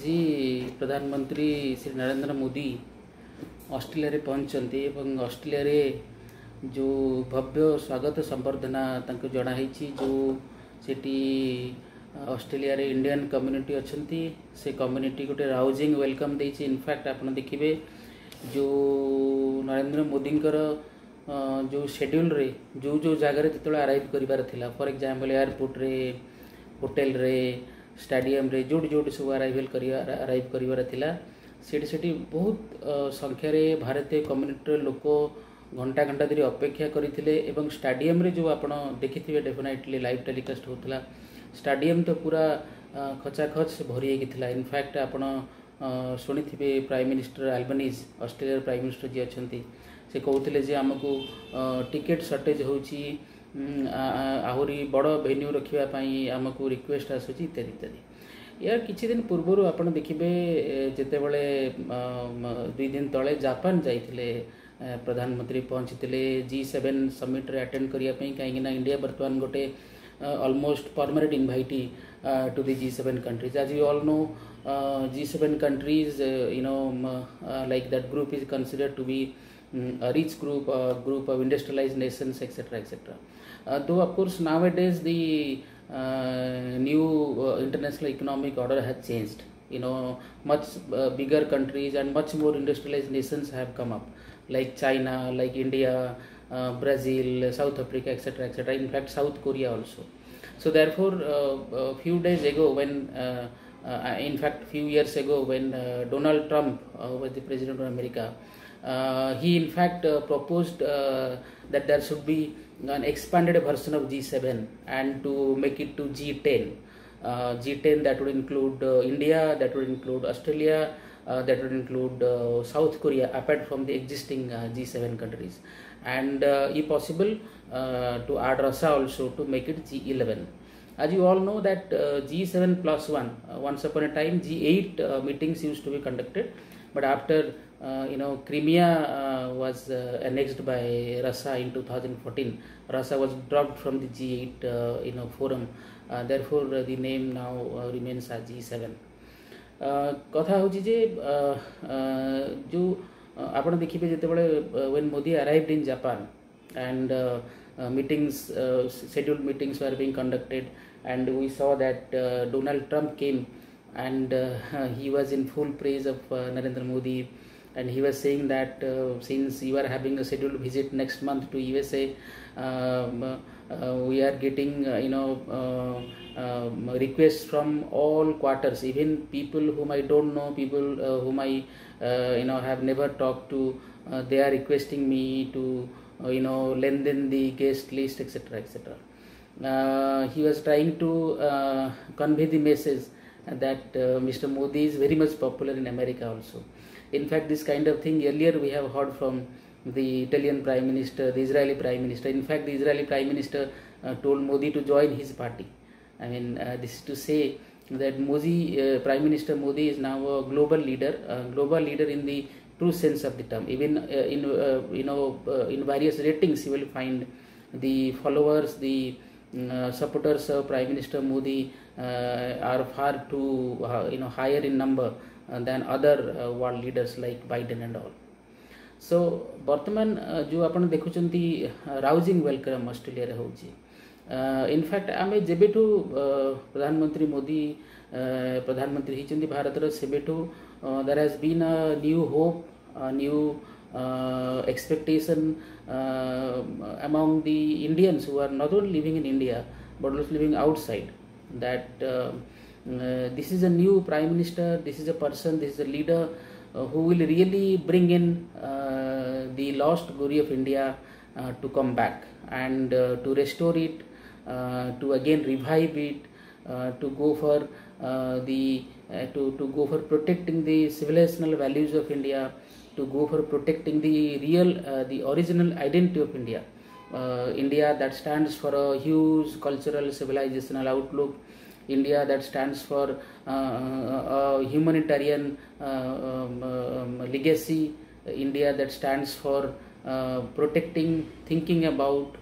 आज प्रधानमंत्री श्री नरेंद्र मोदी ऑस्ट्रेलिया रे पहुंचते एवं ऑस्ट्रेलिया रे जो भव्य स्वागत संबर्धना तांको जणा हेछि जो सेठी ऑस्ट्रेलिया रे इंडियन कम्युनिटी अछंती से कम्युनिटी गोटे राउजिंग वेलकम देछि। इनफैक्ट आपण देखिबे जो नरेंद्र मोदी जो शेड्यूल रे जो जगह जो अराइव कर फॉर एग्जांपल एयरपोर्ट रे होटल रे स्टेडियम रे जोड़ी सब अराइव कर सेठी बहुत संख्यार भारतीय कम्युनिटी लोक घंटा घंटा धरी अपेक्षा करते एवं स्टेडियम रे जो आपण देखिथिबे डेफिनेटली लाइव टेलीकास्ट होता स्टेडियम तो पूरा खचाखच भरी होता। इनफैक्ट आपण शुणिथिबे prime minister Albanese Australia prime minister ji अच्छा से कहते जे आमको टिकेट सर्टेज होची आहरी बड़ वेन्यू रखापी आमको रिक्वेस्ट आसूची इत्यादि इत्यादि। यार किछि दिन पूर्व आप देखिए जितेबले 2 दिन तले जापान जाइथिले प्रधानमंत्री पहुँचते G7 समिट रे अटेंड करने कहीं इंडिया बर्तमान गोटे almost permanent invitee to the G7 countries. As you all know, G7 countries like that group is considered to be a rich group of industrialized nations, etc., etc. Though of course nowadays the new international economic order has changed. Much bigger countries and much more industrialized nations have come up, like China, like India, Brazil, South Africa, etc., etc. In fact, South Korea also. So therefore, a few days ago, when in fact few years ago, when Donald Trump was the president of America, he in fact proposed that there should be an expanded version of G7 and to make it to G10. G10 that would include India, that would include Australia, that would include South Korea apart from the existing G7 countries, and if possible to add Russia also to make it G11. As you all know that G7 plus 1 once upon a time G8 meetings used to be conducted, but after Crimea was annexed by Russia in 2014, Russia was dropped from the G8 forum. Therefore the name now remains as G7. कथा हूँ जे जो आपण देखिए जितेबाला when Modi arrived in Japan and meetings, scheduled meetings were being conducted, and we saw that Donald Trump came and he was in full praise of Narendra Modi, and he was saying that since you are having a scheduled visit next month to USA, we are getting requests from all quarters, even people whom I don't know, people whom I have never talked to, they are requesting me to lend in the guest list, etc., etc. He was trying to convey the message that Mr. Modi is very much popular in America also. In fact, this kind of thing earlier we have heard from the Italian Prime Minister, the Israeli Prime Minister. In fact, the Israeli Prime Minister told Modi to join his party. I mean, this is to say that Prime Minister Modi is now a global leader in the true sense of the term. Even in various ratings, you will find the followers, the supporters of Prime Minister Modi are far too higher in number than other world leaders like Biden and all. So वर्तमान जो आपण देखुचंती rousing welcome Australia रे होची। In fact आमे जेबेठू प्रधानमंत्री मोदी प्रधानमंत्री हिचंती भारत रो सेबेठू there has been a new hope, a new expectation among the Indians who are not only living in India but also living outside, that this is a new Prime Minister, this is a person, this is a leader who will really bring in the lost glory of India to come back and to restore it, to again revive it, to go for to go for protecting the civilizational values of India, to go for protecting the real, the original identity of India. India that stands for a huge cultural civilizational outlook, India that stands for a humanitarian legacy, India that stands for protecting, thinking about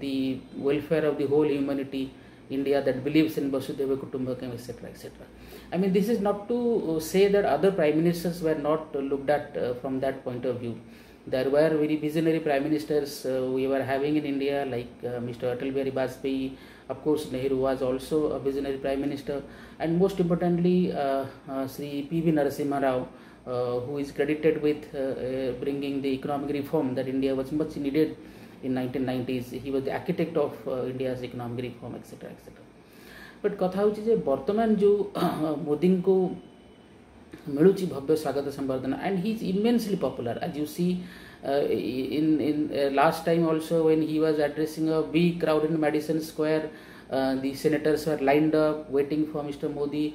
the welfare of the whole humanity, India that believes in Vasudhaiva Kutumbakam, etc., etc. I mean, this is not to say that other prime ministers were not looked at from that point of view. There were very visionary prime ministers we were having in India, like Mr. Atal Bihari Vajpayee. Of course, Nehru was also a visionary prime minister, and most importantly, Sri P.V. Narasimha Rao, who is credited with bringing the economic reform that India was much needed in 1990s. He was the architect of India's economic reform, etc., etc. But कथा हूँ जे बर्तमान जो मोदी को मिलूँ भव्य स्वागत संबर्धना and he is immensely popular as you see in last time also when he was addressing a big crowd in Madison Square, the senators were lined up waiting for Mr. Modi.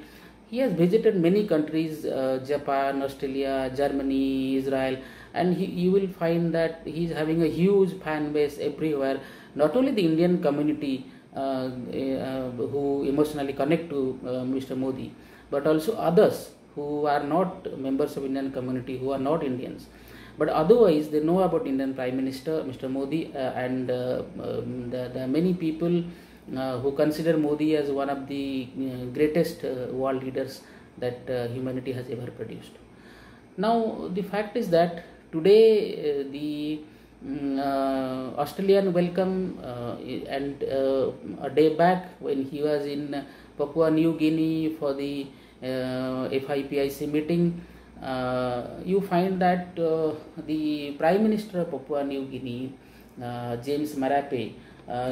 He has visited many countries, Japan, Australia, Germany, Israel, and you will find that he is having a huge fan base everywhere. Not only the Indian community who emotionally connect to Mr. Modi, but also others who are not members of Indian community, who are not Indians. But otherwise, they know about Indian Prime Minister, Mr. Modi, and there are many people who consider Modi as one of the greatest world leaders that humanity has ever produced. Now, the fact is that today the Australian welcome and a day back when he was in Papua New Guinea for the FIPIC meeting, you find that the Prime Minister of Papua New Guinea, James Marape,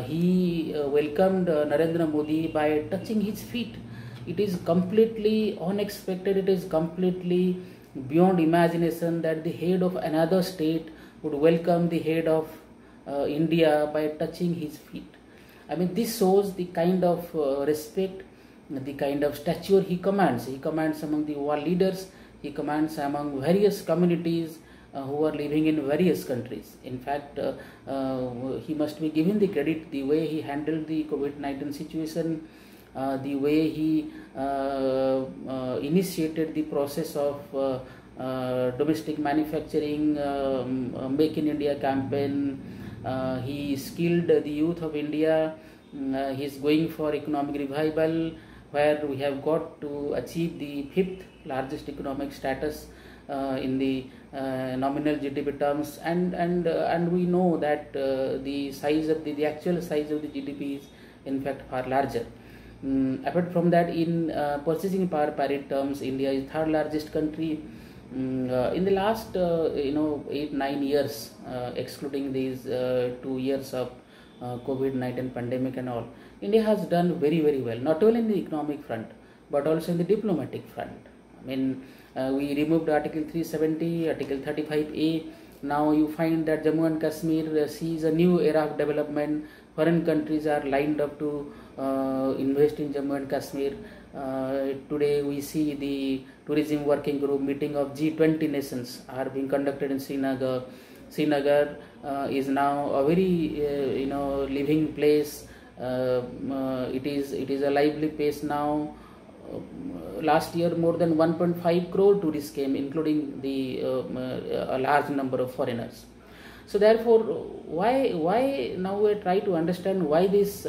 he welcomed Narendra Modi by touching his feet. It is completely unexpected, it is completely beyond imagination that the head of another state would welcome the head of India by touching his feet. I mean, this shows the kind of respect, the kind of stature he commands. He commands among the world leaders. He commands among various communities who are living in various countries. In fact, he must be given the credit the way he handled the COVID-19 situation, the way he initiated the process of domestic manufacturing, Make in India campaign. He skilled the youth of India. He is going for economic revival, where we have got to achieve the 5th largest economic status in the nominal GDP terms, and we know that the size of the actual size of the GDP is in fact far larger. Apart from that, in purchasing power parity terms, India is 3rd largest country. In the last 8-9 years, excluding these 2 years of COVID-19 pandemic and all, India has done very, very well, not only in the economic front but also in the diplomatic front. I mean, we removed Article 370, Article 35A. Now you find that Jammu and Kashmir sees a new era of development. Foreign countries are lined up to invest in Jammu and Kashmir. Today we see the tourism working group meeting of G20 nations are being conducted in Srinagar. Srinagar is now a very living place. It is a lively place now. Last year more than 1.5 crore tourists came, including a large number of foreigners. So therefore, why now we try to understand why this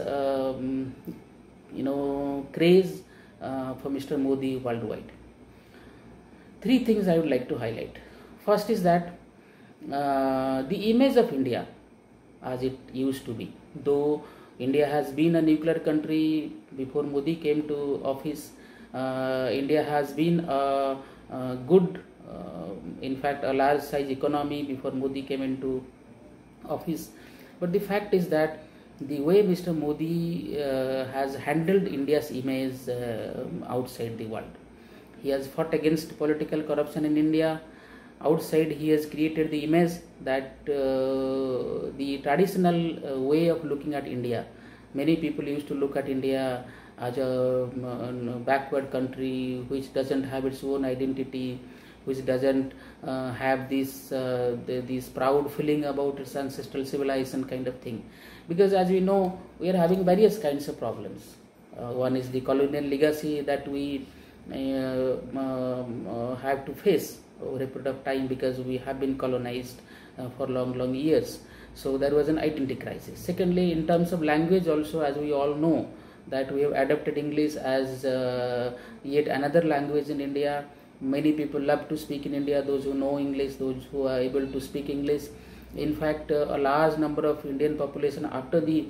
craze for Mr. Modi worldwide. 3 things I would like to highlight. First is that the image of India as it used to be, though India has been a nuclear country before Modi came to office. India has been a good, in fact a large size economy before Modi came into office. But the fact is that the way Mr. Modi has handled India's image outside the world, he has fought against political corruption in India. Outside, he has created the image that the traditional way of looking at India, many people used to look at India as a backward country which doesn't have its own identity, which doesn't have this proud feeling about its ancestral civilization kind of thing. Because as we know, we are having various kinds of problems. One is the colonial legacy that we have to face over a period of time, because we have been colonized for long years. So there was an identity crisis. Secondly, in terms of language also, as we all know, that we have adopted English as yet another language in India. Many people love to speak in India, those who know English, those who are able to speak English. In fact, a large number of Indian population after the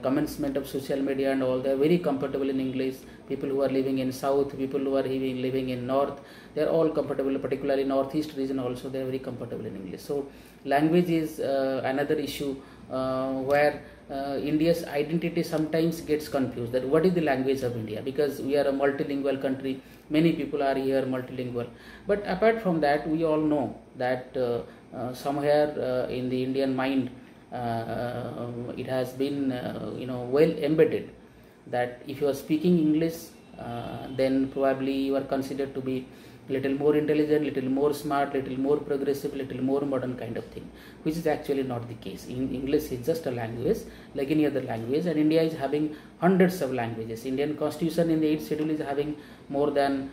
commencement of social media and all, they are very comfortable in English. People who are living in south, people who are living in north, they are all comfortable, particularly northeast region also, they are very comfortable in English. So language is another issue where India's identity sometimes gets confused, that what is the language of India, because we are a multilingual country, many people are here multilingual. But apart from that, we all know that somewhere in the Indian mind it has been well embedded that if you are speaking English, then probably you are considered to be little more intelligent, little more smart, little more progressive, little more modern kind of thing, which is actually not the case. English is just a language like any other language, and India is having hundreds of languages. Indian Constitution in the 8th schedule is having more than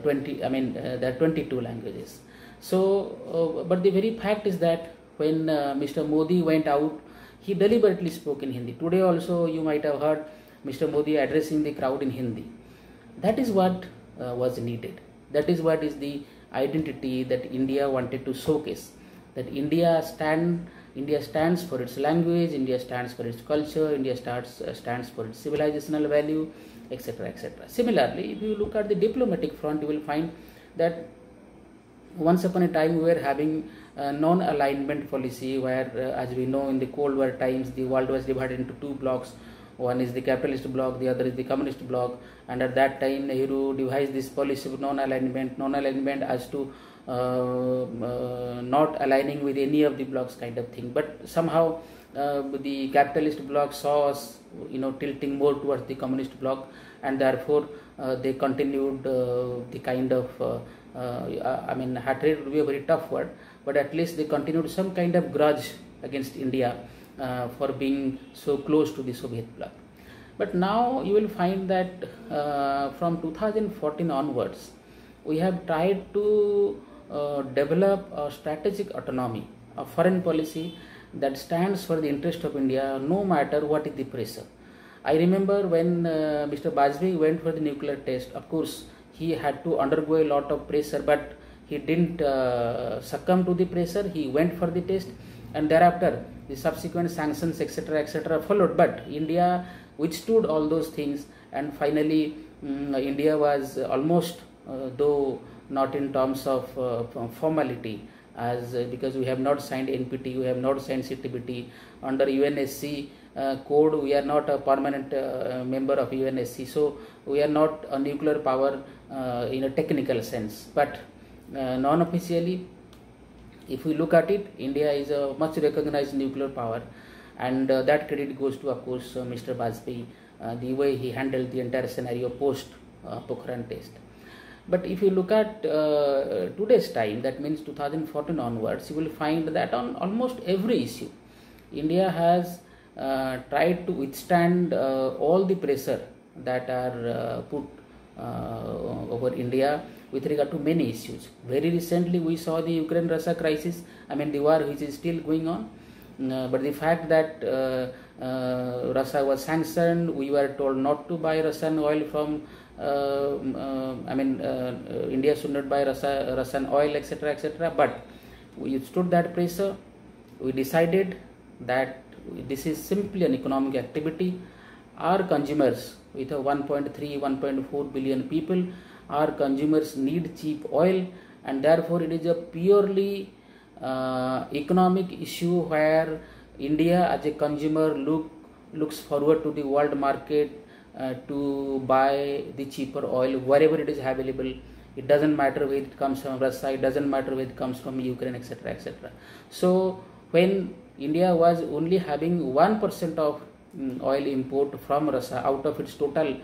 22 languages. So, but the very fact is that when Mr. Modi went out, he deliberately spoke in Hindi. Today also you might have heard Mr. Modi addressing the crowd in Hindi. That is what was needed. That is what is the identity that India wanted to showcase. That India stands for its language, India stands for its culture, India stands for its civilizational value, etc., etc. Similarly, if you look at the diplomatic front, you will find that once upon a time we were having a non-alignment policy where, as we know, in the Cold War times, the world was divided into two blocks. One is the capitalist bloc, the other is the communist bloc, and at that time Nehru devised this policy of non-alignment as to not aligning with any of the blocks kind of thing. But somehow the capitalist bloc saw us tilting more towards the communist bloc, and therefore they continued the kind of hatred would be a very tough word, but at least they continued some kind of grudge against India for being so close to the Soviet bloc. But now you will find that from 2014 onwards, we have tried to develop a strategic autonomy, a foreign policy that stands for the interest of India no matter what is the pressure. I remember when Mr. Bajpayee went for the nuclear test, of course he had to undergo a lot of pressure, but he didn't succumb to the pressure. He went for the test, and thereafter the subsequent sanctions, etc., followed. But India withstood all those things, and finally India was almost, though not in terms of formality, as because we have not signed NPT, we have not signed CTBT. Under UNSC code, we are not a permanent member of UNSC, so we are not a nuclear power in a technical sense. But non-officially, if we look at it, India is a much recognized nuclear power, and that credit goes to, of course, Mr. Bajpayee, the way he handled the entire scenario post Pokhran test. But if you look at today's time, that means 2014 onwards, you will find that on almost every issue, India has tried to withstand all the pressure that are put over India with regard to many issues. Very recently we saw the Ukraine-Russia crisis, the war which is still going on. But the fact that Russia was sanctioned, we were told not to buy Russian oil from India should not buy Russian oil, etc., but we stood that pressure. We decided that this is simply an economic activity. Our consumers, with a 1.4 billion people, our consumers need cheap oil, and therefore it is a purely economic issue where India as a consumer looks forward to the world market to buy the cheaper oil wherever it is available. It doesn't matter whether it comes from Russia, it doesn't matter whether it comes from Ukraine, etc. So when India was only having 1% of oil import from Russia out of its total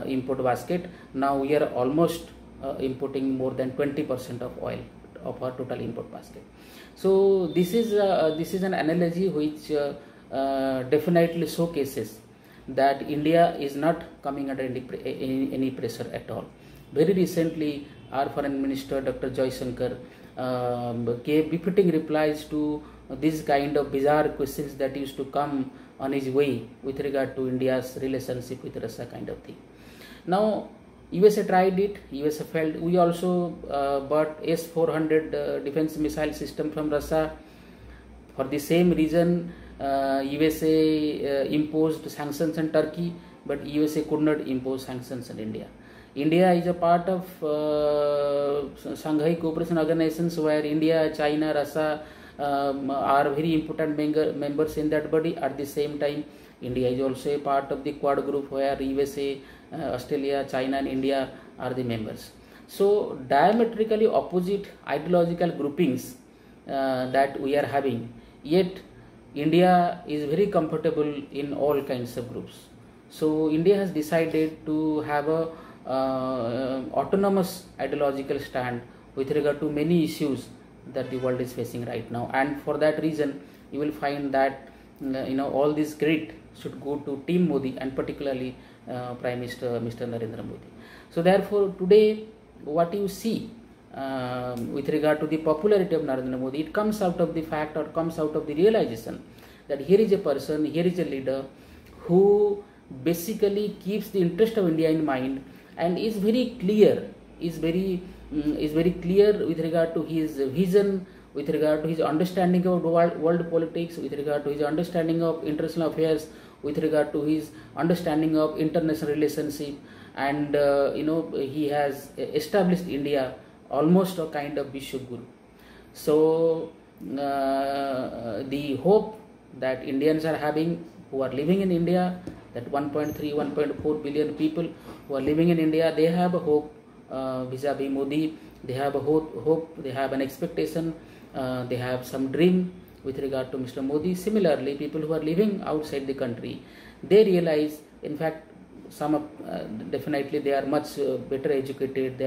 import basket, now we are almost importing more than 20% of oil of our total import basket. So this is an analogy which definitely showcases that India is not coming under any pressure at all. Very recently, our Foreign Minister Dr. Jaishankar gave befitting replies to this kind of bizarre questions that used to come on his way with regard to India's relationship with Russia kind of thing. Now USA tried it, USA failed. We also bought S-400 defense missile system from Russia. For the same reason, USA imposed sanctions on Turkey, but USA could not impose sanctions on India. India is a part of Shanghai Cooperation Organizations, where India, China, Russia are very important members in that body. At the same time, India is also a part of the Quad group, where USA, Australia, China and India are the members. So diametrically opposite ideological groupings that we are having, yet India is very comfortable in all kinds of groups. So India has decided to have a autonomous ideological stand with regard to many issues that the world is facing right now, and for that reason you will find that all this credit should go to Team Modi, and particularly Prime Minister Mr. Narendra Modi. So therefore today what you see with regard to the popularity of Narendra Modi, it comes out of the fact, or comes out of the realization that here is a person, here is a leader who basically keeps the interest of India in mind, and is very clear, is very clear with regard to his vision, with regard to his understanding of world politics, with regard to his understanding of international affairs, with regard to his understanding of international relationship, and he has established India almost a kind of Vishwaguru. So the hope that Indians are having, who are living in India, that 1.3, 1.4 billion people who are living in India, they have a hope vis-a-vis Modi. They have a hope, they have an expectation, they have some dream with regard to Mr. Modi. Similarly, people who are living outside the country, they realize, in fact, some of definitely they are much better educated,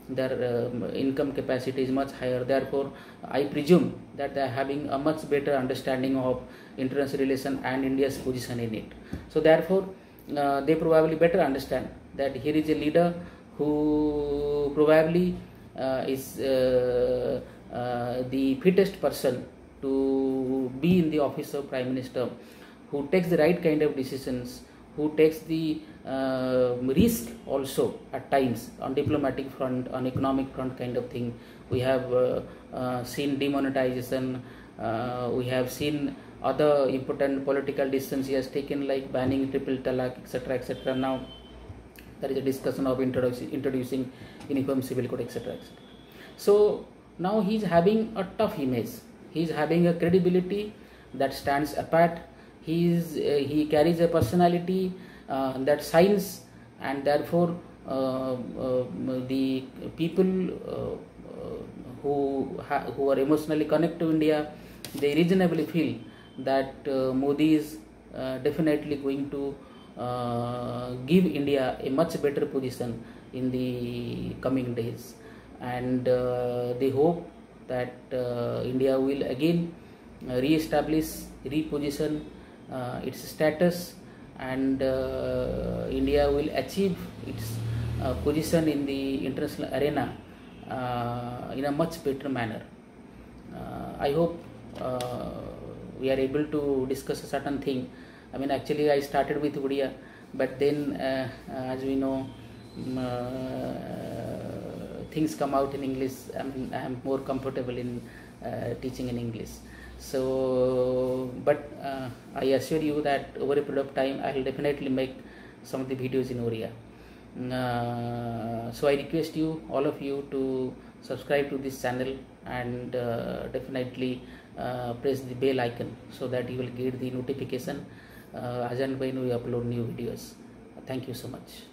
their income capacity is much higher. Therefore, I presume that they are having a much better understanding of international relation and India's position in it. So therefore, they probably better understand that here is a leader who probably is the fittest person to be in the office of Prime Minister, who takes the right kind of decisions, who takes the risk also at times on diplomatic front, on economic front kind of thing. We have seen demonetization, we have seen other important political decisions he has taken, like banning triple talaq, etc., etc. Now there is a discussion of introducing uniform civil code, etc., etc. So now he is having a tough image, he is having a credibility that stands apart. He carries a personality that shines, and therefore the people who are emotionally connected to India, they reasonably feel that Modi is definitely going to give India a much better position in the coming days, and they hope that India will again re-establish, reposition its status, and India will achieve its position in the international arena in a much better manner. I hope we are able to discuss a certain thing. I mean, actually I started with Odia, but then as we know, things come out in English. I am more comfortable in teaching in English. So, but I assure you that over a period of time I will definitely make some of the videos in Oriya. So I request you, all of you, to subscribe to this channel, and definitely press the bell icon so that you will get the notification as and when we upload new videos. Thank you so much.